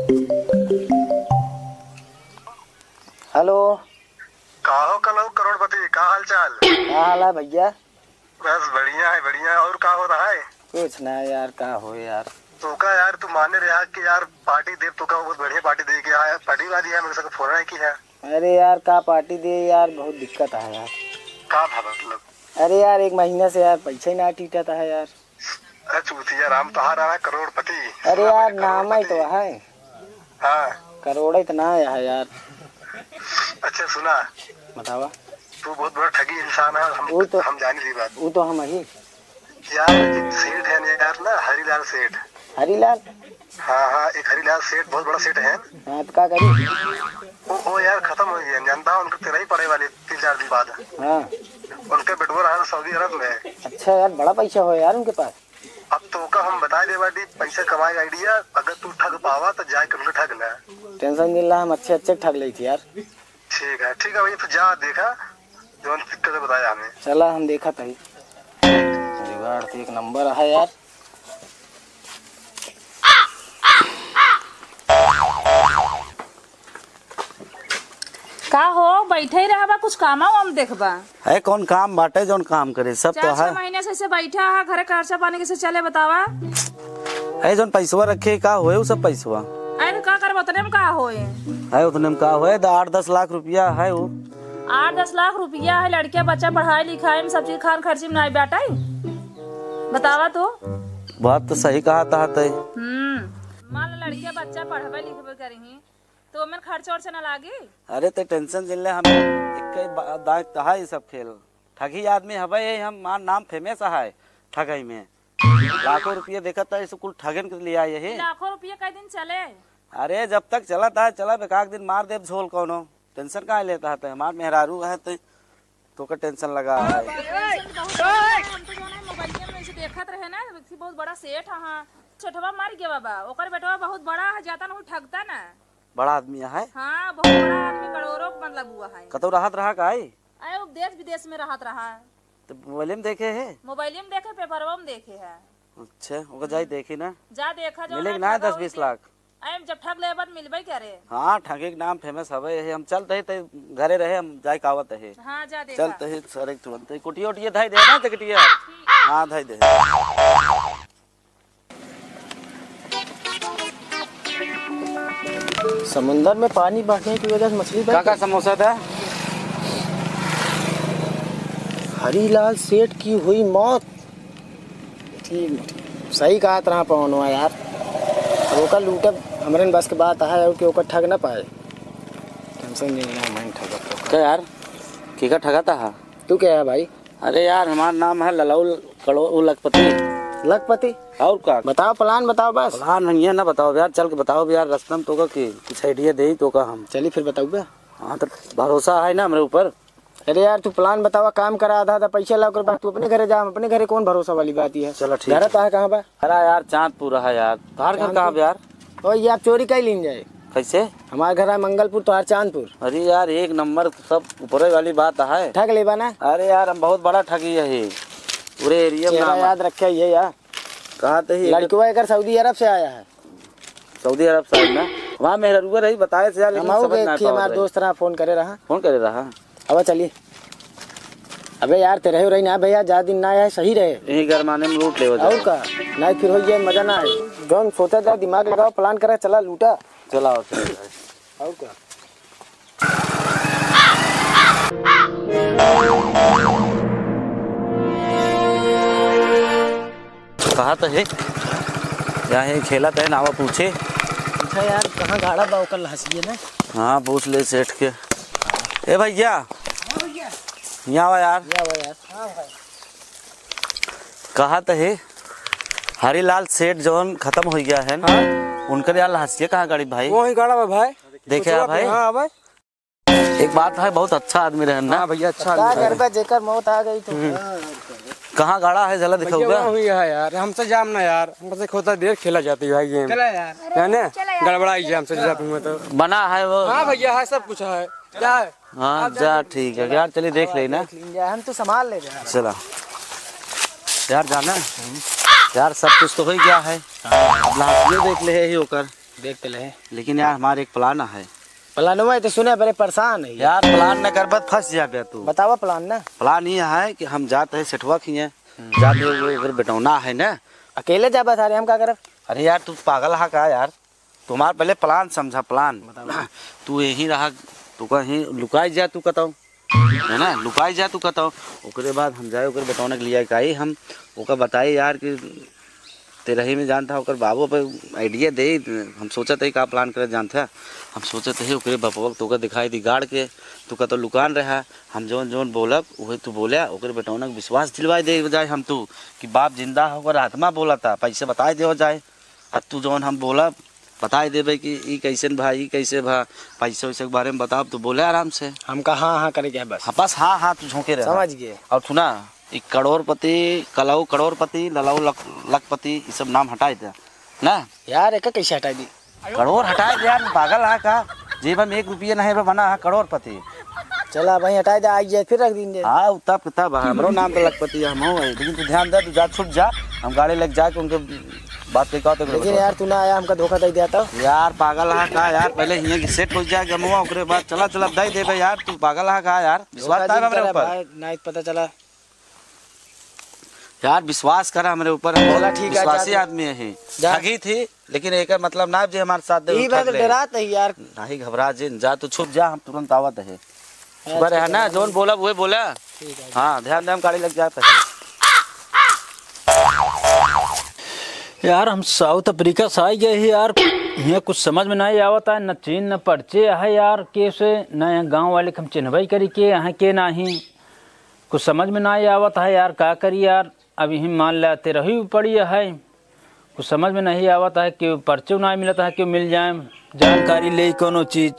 Hello. कहो कलो करोड़पति, का हाल चाल? क्या हाल है भैया? बस बढ़िया है बढ़िया है। और का हो रहा है? कुछ ना यार, का हो यार। तो का यार तू माने रहा कि यार पार्टी दे, तो का बहुत बढ़िया पार्टी दे के आया। पार्टी वाली है, मेरे से फोन नहीं की है। अरे यार का पार्टी दे यार, बहुत दिक्कत है यार। का था मतलब? अरे यार 1 महीने से यार पैसा ही ना टीटा था यार। अरे चूतिया राम, तो रहा है करोड़पति। अरे यार नाम ही तो है। हाँ करोड़ इतना आया है यार। अच्छा सुना, बतावा। तू बहुत बड़ा ठगी इंसान है। हम जानी थी बात। वो तो हम ही यार एक सेठ है ना यार, ना हरीलाल सेठ। हरीलाल? हाँ, एक हरीलाल सेठ बहुत बड़ा सेठ है। हाँ तो क्या करी? वो यार खत्म हो गया, जानता हूँ। उनके तेरह ही पड़े वाले 3-4 दिन बाद। हाँ। उनके बेटवा रहा सऊदी अरब में। अच्छा यार, बड़ा पैसा हो यार उनके पास। अब तो का हम बता दे बाटी, पैसा कमाए आइडिया। अगर तू ठग पावा तो जाए कर ठग ले। टेंशन नहीं ला, हम अच्छे ठग ली थी यार। ठीक है भैया, तो जा देखा जो दिक्कत बताया हमें। चला हम देखा था। जुगाड़ तो एक नंबर है यार। का हो बैठे ही रहा, कुछ काम हम देखबा है। कौन काम बाटे जोन काम करे, सब तो है। 4-6 महीने से बैठा है घर, खर्चा पानी कैसे चले बतावा। है जोन पैसवा रखे का होए, वो सब पैसवा अरे का कर उतने में का होए है, उतने में का होए। 8-10 लाख रुपया है वो। 8-10 लाख रुपया है। लड़के बच्चा पढ़ाई लिखाई में सब चीज खान खर्ची में नहीं बैठा बतावा तो। बात तो सही कहा था। मान लो लड़के बच्चा पढ़ाई लिखे करेंगे तो में खर्चा वर्चा न लागे। अरे तो टेंशन जिले हम एक है सब खेल। ठगी आदमी हवे हम, नाम फेमस है ठगाई में। लाखों रुपये देखा था इस कुल ठगन के लिया यही। लाखों रुपये कई दिन चले? अरे जब तक चला था चला, बेकाक दिन मार दे झोल कोनो। टेंशन कहाँ लेता है? हमार मेहरारू है तो का टेंशन लगा है। देखत रहे ना, बहुत बड़ा सेठ है। छोटवा मार गया बाबा, ओकर बेटवा बहुत बड़ा है, जाता नहीं ठगता ना। बड़ा आदमी है। हाँ बहुत बड़ा आदमी, करोड़ों मतलब हुआ है। कतो राहत रहा का है? अरे देश विदेश में रहत रहा। तो मोबाइल में देखे है? मोबाइल में देखे, पेपरवा में देखे है। अच्छा ओका जाई देखी ना। जा देखा जो मिलेगा ना 10-20 लाख। अरे जब ठग ले बाद मिलबे करे। हाँ ठगे के नाम फेमस हवे है। हम चलते है ते घरे रहे, हम जाय कावत है। हाँ जा देखा। चलते है सर एक तुरंत कुटिया उटिया धाई दे ना टिकटिया। हाँ धाई दे। समुंदर में पानी बढ़ने की वजह से मछली काका समोसा था। हरीलाल सेठ की हुई मौत। सही कहा तरह पहुँचवा यार। ओकर लूटे हमारे बस के बात है कि ओकर ठग ना पाए। टेंशन नहीं ना, मैं ठगा क्या यार की का ठगा था? तू क्या है भाई? अरे यार हमारा नाम है ललौल कड़ो लखपति। लखपति? और का बताओ, प्लान बताओ बस। प्लान नहीं है ना, बताओ यार, चल के बताओ यार। रास्ता तो का कुछ आइडिया दे तो का हम चलिए फिर बताओ बे। हाँ तो भरोसा है ना हमारे ऊपर। अरे यार तू प्लान बतावा, काम करा आधा आधा पैसा ला कर बाद तू अपने घरे जा। अपने घरे कौन भरोसा वाली बात है। चलो ठीक है। घर तो है कहाँ बा? अरे यार चांदपुर है यार। तार घर कहाँ यार? और ये आप चोरी कहीं लीन जाए? कैसे? हमारे घर है मंगलपुर, तो हर चांदपुर। अरे यार एक नंबर सब ऊपर वाली बात है। ठग ले ना? अरे यार हम बहुत बड़ा ठगी है पूरे एरिया में। याद रखे ये यार। कहा थे लड़का एक सऊदी अरब से आया है। सऊदी अरब साइड ना? वहाँ मेहरुआ रही बताए थे यार। हमारे दोस्त रहा, फोन करे रहा। अब चलिए। अबे यार तेरे हो रही ना भैया, ज्यादा दिन ना आया सही रहे। यही गरमाने में लूट ले और का नहीं फिर हो जाए, मजा ना आए। जौन सोचा था दिमाग लगाओ, प्लान करा, चला लूटा। चलाओ और का कहा तो है यहाँ खेला था नावा पूछे। अच्छा यार कहाँ गाड़ा बा कल हंसिए ना। हाँ पूछ ले सेठ के। ए भैया यहाँ आवा यार। कहा तो है हरीलाल सेठ जौन खत्म हो गया है ना। हाँ? उनकर यार हंसिए कहाँ गाड़ी भाई? वही गाड़ा भाई देखे आप भाई। हाँ भाई एक बात है, बहुत अच्छा आदमी रहे ना। हाँ भैया अच्छा आदमी। जेकर मौत आ गई तो कहाँ गाड़ा है जला दिखाऊंगा। हुई है यार, हमसे जाम ना यार, हमसे खोता देर खेला जाती है भाई गेम। चला यार गड़बड़ाई है हमसे में तो बना है वो। हाँ भैया है, सब कुछ है। क्या है? हाँ जा ठीक है यार, चलिए देख लेना। हम तो संभाल ले चला यार, जाना यार सब कुछ तो हो ही गया है। अब देख ले ही होकर देखते ले। लेकिन यार हमारे एक प्लान है। प्लान हुआ तो सुने बड़े परेशान है यार प्लान न कर फंस जाबे तू। बतावा प्लान ना। प्लान ये है कि हम जाते हैं सेठवा खिए जाते उधर बेटौना है ना। अकेले जा बता रहे हम क्या करब। अरे यार तू पागल है का यार, तुम्हारे पहले प्लान समझा प्लान। तू यही रहा तू कहीं लुकाई जा तू कताऊ है ना, लुकाई जा तू कताऊ। ओकरे बाद हम जाए ओकर बेटौना के लिए आई हम ओका बताई यार कि तेरही में जानता ओकर बाबू पे आइडिया दे। हम सोचते ही का प्लान करे जानता हम सोचते ही ओकरे बापा तो दिखाई दी गाड़ के तू का तो लुकान रहा। हम जोन जोन बोलब वही तू बोला ओकरे बेटौना के विश्वास दिलवाई दे जाए हम तू कि बाप जिंदा होकर आत्मा बोला था पैसे बताए दे जाए। अब तू जोन हम बोलब बताए देवे कि ई कैसे भा ई कैसे भा पैसे वैसे के बारे में बताओ तो बोले आराम से। हम का हाँ हाँ करे क्या बस। हाँ बस हाँ हाँ तू झोंके रहे समझ गए। और सुना एक करोड़पति कलऊ करोड़पति ललऊ लखपति ये सब नाम हटाए थे ना यार एक कैसे हटा दी। करोड़ हटाए दे यार पागल है का जेब में 1 रुपया नहीं बना है करोड़पति। चला भाई हटा दे आई जाए फिर रख देंगे। हाँ तब किताब हमरो नाम तो लखपति हम हो लेकिन तू ध्यान दे तू जा छुप जा हम गाड़ी लेके जाके उनके बात पे कहते। लेकिन यार तू ना आया हमका धोखा दे दिया था यार पागल है का यार पहले हियां की सेट हो जाए गमवा ओकरे बाद चला चला दे देबे यार तू पागल है का यार विश्वास कर हमरे ऊपर ना पता चला यार विश्वास कर हमरे ऊपर। चला ठीक है विश्वासी आदमी है ठगी थी लेकिन एक मतलब ना जे हमारे साथ ई बात डरात है यार। नहीं घबरा जिन जा तू छुप जा हम तुरंत आवत है शुक्र है ना जोन बोला वो बोला। हाँ ध्यान दे हम गाड़ी लग जाता है। यार हम साउथ अफ्रीका से आई गए हैं यार, यहाँ कुछ समझ में नहीं आवता है, न चीन न पर्चे है यार कैसे न यहाँ गांव वाले हम चिन्हवाई करी के यहाँ के नहीं कुछ समझ में नहीं आवता है यार का करी यार। अब यही मान लेते रही पड़ी है कुछ समझ में नहीं आवता है कि पर्चे नहीं मिलता है कि मिल जाए जानकारी ले कोनो चीज़।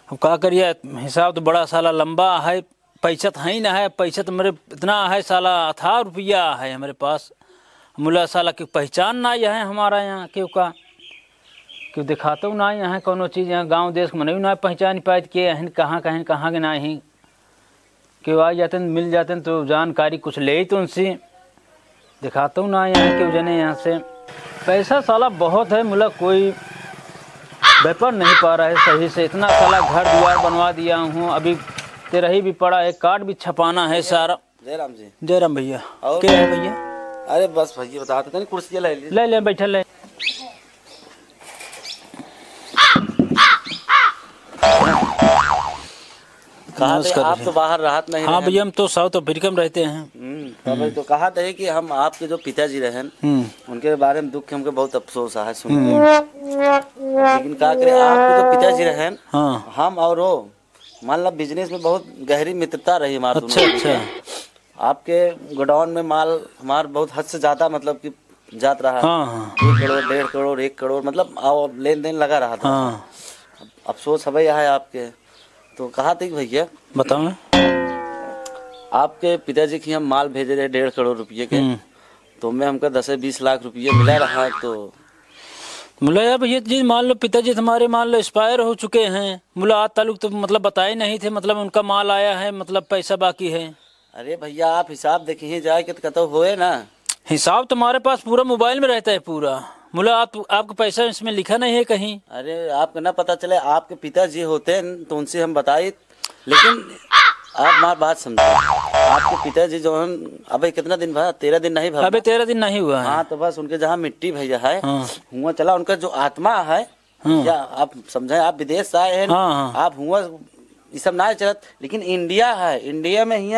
अब का करिए हिसाब तो बड़ा साला लंबा है पैसा तो है ही ना है पैसा तो मेरे इतना है साला 18 रुपया है हमारे पास मुला साला की पहचान ना है हमारा यहाँ क्यों का क्यों दिखाते हो ना यहाँ कोनो चीज़ यहाँ गांव देश में नहीं ना पहचान पाए के अहन कहाँ के नहीं क्यों आ जाते मिल जाते तो जानकारी कुछ ले ही तो उनसे दिखाता हूँ ना यहाँ क्यों जने यहाँ से पैसा साला बहुत है मुला कोई व्यापार नहीं पा रहा है सही से इतना साला घर द्वार बनवा दिया हूँ अभी तेरही भी पड़ा है कार्ड भी छपाना है सारा। जयराम जी जयराम भैया और क्या है भैया। अरे बस भैया बताते थे कुर्सी ले बैठा ले कहा थे आप तो बाहर राहत नहीं। हाँ भैया हम तो साउथ अफ्रीका में रहते हैं। तो कहा थे कि हम आपके जो पिताजी रहे उनके बारे में दुख हमको बहुत अफसोस है सुन लेकिन क्या करें आपके जो पिताजी रहे हम और वो मान लो बिजनेस में बहुत गहरी मित्रता रही हमारे। अच्छा आपके गोडाउन में माल हमारे बहुत हद से ज्यादा मतलब कि जात रहा। 1 करोड़ 1.5 करोड़ 1 करोड़ मतलब लेन देन लगा रहा था। अफसोस है है आपके तो कहा थी भैया बताओ आपके पिताजी की हम माल भेजे रहे 1.5 करोड़ रुपये के तो मैं हमको 10-20 लाख रुपये मिला रहा तो मुला यार भैया जी मान लो पिताजी हमारे मान लो एक्सपायर हो चुके हैं मुला आज ताल्लुक तो मतलब बताए नहीं थे मतलब उनका माल आया है मतलब पैसा बाकी है। अरे भैया आप हिसाब देखिए जाए कि कतो होए ना हिसाब तुम्हारे पास पूरा मोबाइल में रहता है पूरा मुला आपका पैसा इसमें लिखा नहीं है कहीं। अरे आपको ना पता चले आपके पिताजी होते तो उनसे हम बताए लेकिन आप हमारी बात समझो आपके पिताजी जो है अबे कितना दिन भा 13 दिन नहीं भा अबे 13 दिन नहीं हुआ है। हाँ तो बस उनके जहाँ मिट्टी भैया है हुआ चला उनका जो आत्मा है या आप समझे आप विदेश से आए हैं आप हुआ ये सब ना चलत लेकिन इंडिया है इंडिया में ही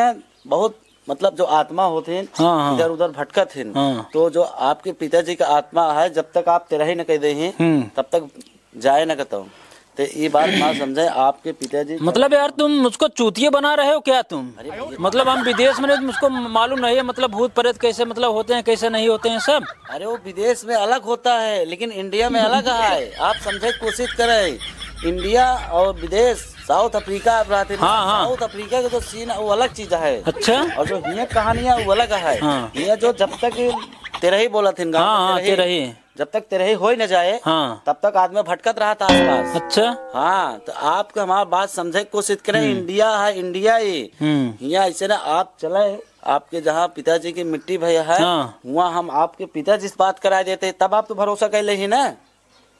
बहुत मतलब जो आत्मा होते हैं इधर उधर भटकत हैं तो जो आपके पिताजी का आत्मा है जब तक आप तेरही न कह दे तब तक जाए न कहता हूँ तो ये बात ना समझे आपके पिताजी मतलब यार तुम मुझको चूतिया बना रहे हो क्या तुम मतलब हम विदेश में मुझको मालूम नहीं है मतलब भूत प्रेत कैसे मतलब होते हैं कैसे नहीं होते हैं सब। अरे वो विदेश में अलग होता है लेकिन इंडिया में अलग है आप समझे कोशिश करें इंडिया और विदेश साउथ अफ्रीका आप रहते हैं साउथ अफ्रीका का जो सीन है वो अलग चीज है। अच्छा और जो हिया कहानी है वो अलग है। ये जो जब तक तेरही बोला थे तेरही जब तक तेरही हो ही न जाए तब तक आदमी भटकत रहा था आसपास। अच्छा हाँ तो आपको हमारी बात समझे कोशिश करें इंडिया है इंडिया ये यहाँ ऐसे ना आप चले आपके जहाँ पिताजी की मिट्टी भैया है वहाँ हम आपके पिताजी से बात करा देते तब आप तो भरोसा कर ले ही ना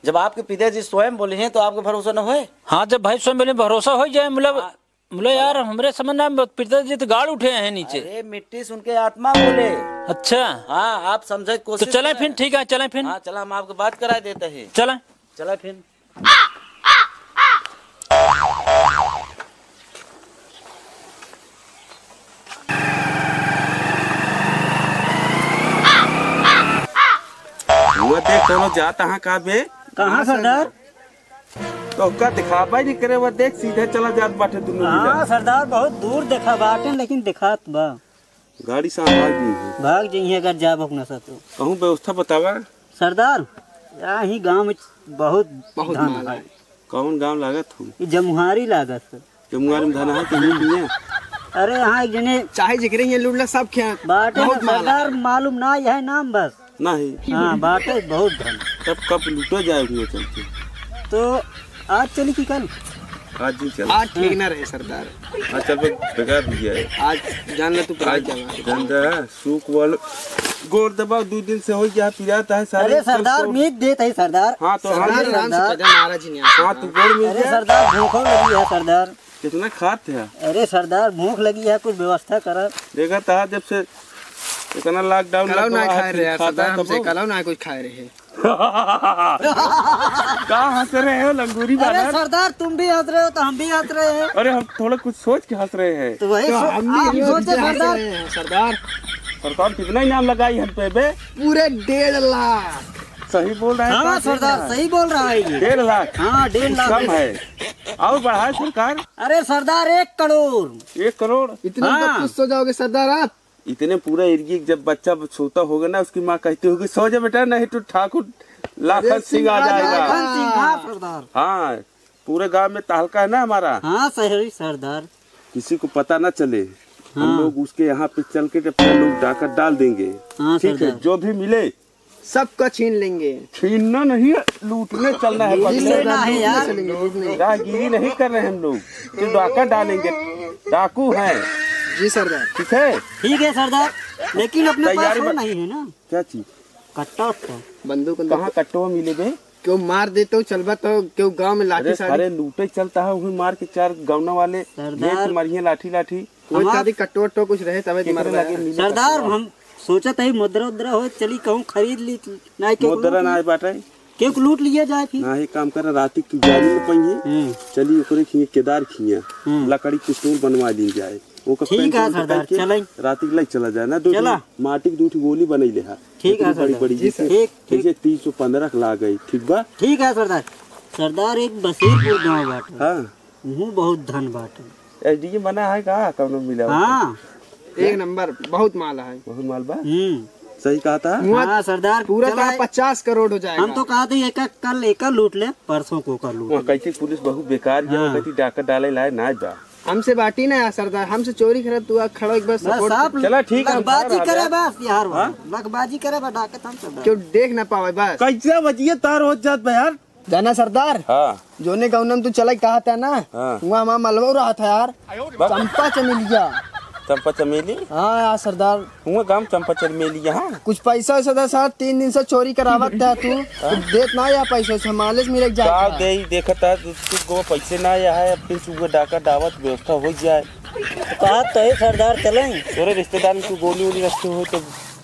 जब आपके पिताजी स्वयं बोले हैं तो आपको भरोसा न होए? हाँ जब भाई स्वयं बोले भरोसा हो जाए मतलब यार हमरे समझ ना पिताजी तो गाड़ उठे हैं नीचे। अरे मिट्टी सुन के आत्मा बोले। अच्छा हाँ आप समझे तो कोशिश चले करें। फिर ठीक है चले फिर। हाँ चला हम आपको बात करा देते हैं। चले चला फिर। वो देख दोनों जाता हाँ कहाँ बे? कहाँ सरदार? तो का दिखावा ही नहीं करे, वो देख सीधे चला जात बाटे दोनों हाँ सरदार बहुत दूर देखा बाटे लेकिन दिखात बा गाड़ी से भाग गई। भाग जाइए अगर जा भग न सको। कहूँ व्यवस्था बतावा। सरदार यहाँ गांव में बहुत धन है। कौन गांव लागत हूँ? ये जमुहारी लागत है। जमुआर में धन है कि नहीं है? अरे यहाँ एक जने चाहे जिक्र ये लूटला सब क्या बाटे में सरदार मालूम ना यह नाम बस। नहीं हाँ बाटे बहुत धन। तब कब लूटो जाए उसमें चलते? तो आज चली कि कल? आज ही चल। आज ठीक ना रहे सरदार। आज चल बेकार भी जाए। आज जान ले तू आज धंधा सूख वाल गोर दबा 2 दिन से हो गया पिराता है सारे। अरे सरदार मीट देते है सरदार। हाँ तो हाँ सरदार महाराज जी ने हाँ तू गोर में अरे सरदार भूख लगी है सरदार। कितना खाते है? अरे सरदार भूख लगी है कुछ व्यवस्था कर। देखा था जब से इतना लॉकडाउन कलाव ना खाए रहे यार सरदार, खाता हमसे कलाव ना कुछ खाए रहे। कहाँ हंस रहे हो लंगूरी अरे बालक? सरदार तुम भी हंस रहे हो तो हम भी हंस रहे हैं। अरे हम थोड़ा कुछ सोच के हंस रहे हैं। तो वही आप सोचे सरदार। सरदार सरकार कितना इनाम लगाई हम पे बे? पूरे 1.5 लाख। सही बोल रहे हैं? हाँ सरदार सही बोल रहा है ये। 1.5 लाख? हाँ 1.5 लाख कम है और बढ़ाए सरकार। अरे सरदार 1 करोड़। 1 करोड़? इतना हाँ। खुश हो जाओगे सरदार आप। इतने पूरा एरिया जब बच्चा सोता होगा ना उसकी माँ कहती होगी सो जा बेटा नहीं तो ठाकुर लाखन सिंह आ जाएगा। हाँ सरदार। हाँ पूरे गांव में तहलका है ना हमारा। हाँ सही सरदार। किसी को पता ना चले। हम लोग उसके यहाँ पे चल के अपने लोग डाका डाल देंगे। हाँ ठीक है सरदार। जो भी मिले सबका छीन लेंगे। छीनना नहीं लूटने चलना है। लेना है यार। राहगीरी नहीं कर रहे हम लोग तो डाका डालेंगे। डाकू हैं। जी सरदार। ठीक है ठीक है सरदार लेकिन अपने पास तैयारी वो बन- नहीं है ना क्या चीज? कट्टा उट्टा। बंदूक कहाँ कट्टो मिले बे? क्यों मार देते हो चलबा तो क्यों गांव में लाठी अरे साड़ी सारे लूटे चलता है वही मार के 4 गावना वाले सरदार। मारिए लाठी लाठी। कोई शादी कट्टो कुछ रहे तबे कितने तुम्हारे लगे मिले? सरदार हम सोचत है मुद्रा उद्रा हो चली कहूँ खरीद ली नहीं क्यों मुद्रा ना बाटे क्यों लूट लिया जाए फिर। ना ही काम कर राती की जारी में पहिए चली ओकरे खिए केदार खिए लकड़ी पिस्तौल बनवा ली जाए। ओकर ठीक पेंट है उंट सरदार, करके चलाई। राती के लग चला जाए ना। दो चला। माटी की 2 गोली बनैले है। ठीक है बड़ी सरदार। बड़ी जी सर। जैसे ठीक, जैसे 315 ला गई। ठीक बा? ठीक है सरदार। सरदार एक बसीरपुर गाँव बाटे हाँ वहाँ बहुत धन बाटे। एसडीए बना है कहाँ कौन मिला? हाँ 1 नंबर बहुत माला है। बहुत माल बा। हम्म। सही कहा था। हाँ सरदार पूरा चला, 50 करोड़ हो जाएगा। हम तो कहते एक कल एक लूट ले परसों को कर लूट वहाँ कैसे पुलिस बहुत बेकार हाँ। कहती डाका डाले लाए ना बा। हमसे बाटी ना यार सरदार, हमसे चोरी करे तू आ खड़ा एक बार बस सपोर्ट आप चला ठीक है, लगबाजी हम करे बस यार हाँ? लगबाजी करे बस डाकत हम सरदार। क्यों देख ना पावे बस। कैसे बजिए तार हो जात बा यार। जाना सरदार हाँ जोने गाँव तुम चला कहा था ना हाँ। वहाँ मलबा रहा था यार। चंपा चमेलिया। चंपा चमेली। हाँ यार सरदार हुआ गांव चंपा चमेली यहाँ। कुछ पैसा वैसा था सर 3 दिन से चोरी करावत था तू देत ना या पैसा से मालिश मिले गाँव जाए। दे ही देखता है गो पैसे ना आया है अपने सुबह डाका दावत व्यवस्था हो जाए। कहा तो है सरदार चलें तोरे रिश्तेदार में तू गोली वोली रखते हो तो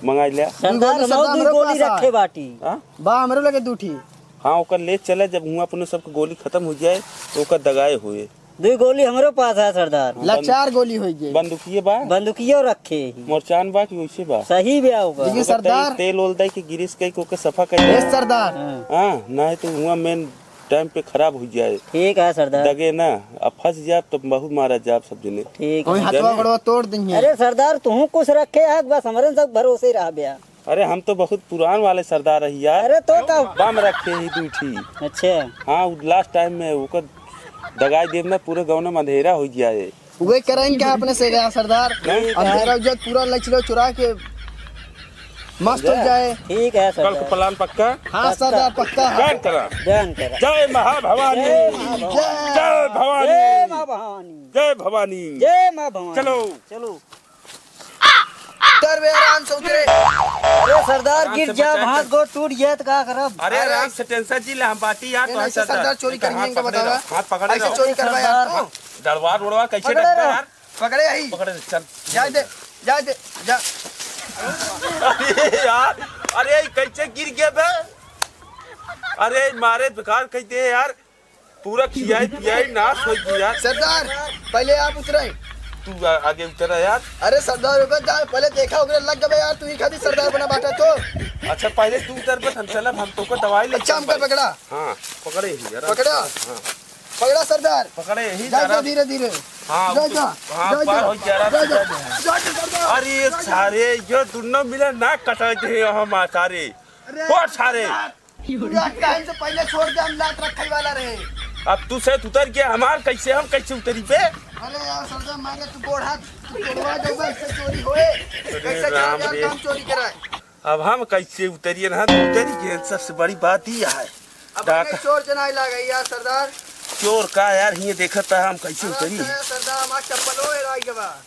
मंगा लिया। सरदार सरदार हम हमरे गोली पास आ। रखे बाटी। हाँ बा हमरे लगे दूठी। हाँ ओकर ले चले जब हुआ अपने सबके गोली खत्म हो जाए तो ओकर दगाए हुए। 2 गोली हमारे पास है सरदार। लाचार गोली हो गई। बंदूकिए बा बंदूकियो रखे मोरचान बा कि वैसे बा। सही ब्याह होगा। देखिए सरदार। तेल ओल दे के गिरीश कई को के सफा कर ये सरदार हाँ ना तो हुआ मेन टाइम पे खराब हो जाए। ठीक है सरदार। दगे ना अब फंस जाए तो बहुत मारा जाए सब जने। ठीक कोई है। हथवा गड़वा तोड़ देंगे। अरे सरदार तू कुछ रखे है बस हमारे सब भरोसे रहा ब्याह। अरे हम तो बहुत पुरान वाले सरदार रही यार। अरे तो का बम रखे ही दूठी। अच्छा हाँ लास्ट टाइम में ओकर दगाई देव में पूरे गाँव में अंधेरा हो जाए। वे करेंगे क्या अपने से गया सरदार। अंधेरा उजत पूरा लचलो चुरा के मस्त हो जाए। ठीक है कल का सरदार। प्लान पक्का। हाँ सरदार पक्का है। जान करा। जान करा। जय महाभवानी। जय भवानी। जय माँ भवानी। जय भवानी। जय माँ भवानी। चलो चलो। उतर बे आराम से उतरे। अरे सरदार आराम गिर से जा बचा हाथ के। गो टूट गया तो का करब। अरे आराम से टेंशन जी ले हम बाटी यार। नहीं, तो ऐसे सरदार चोरी करेंगे इनका बतावा। हाथ पकड़े ऐसे रहो। चोरी करवा यार तू। दरबार उड़वा कैसे पकड़े डरता रहो। यार। पकड़े यही पकड़े चल। जा दे जा अरे यार अरे कैसे गिर गया बे। अरे मारे बेकार कहते हैं यार पूरा खियाई पियाई नाश हो गई यार। सरदार पहले आप उतरे। तू आगे उतरा यार। अरे सरदार रुको जा पहले देखा होगा लग गया यार तू ही खाती सरदार बना बाटा तो। अच्छा पहले तू उतर पे हम चला हम तो को दवाई ले। अच्छा हमको पकड़ा। हाँ पकड़े ही यार। पकड़ा हाँ पकड़ा सरदार। पकड़े ही जा जरा। धीरे धीरे। हाँ जा जा हाँ पार हो जा रहा। जा सरदार। अरे सारे जो दोनों मिले ना कटा के हम सारे बहुत सारे। टाइम से पहले छोड़ दे हम लात रखे वाला रहे। अब तू से उतर के हमार कैसे हम कैसे उतरी पे। अरे यार सरदार मांगे तू गोड़ हाथ तोड़वा देगा इससे चोरी होए। कैसे राम चल रे। काम चोरी कराए। अब हम कैसे उतरिए ना उतरी के सबसे बड़ी बात ही है। अब हमें चोर जनाई ला गई यार सरदार। चोर का यार ये देखता है हम कैसे उतरी। सरदार हमारा चप्पल हो राई के बाद।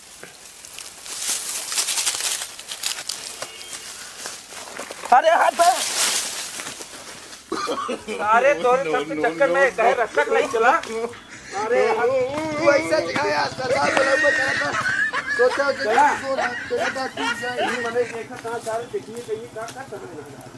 अरे हाथ पे। अरे तोरे सब के चक्कर में कहे रक्षक नहीं चला। अरे तू ऐसा जगह यार सरदार बोला को चला सोचा चला। चोर तेरा बात ठीक है। मैंने देखा कहां सारे देखिए कहीं का कर रहे हैं।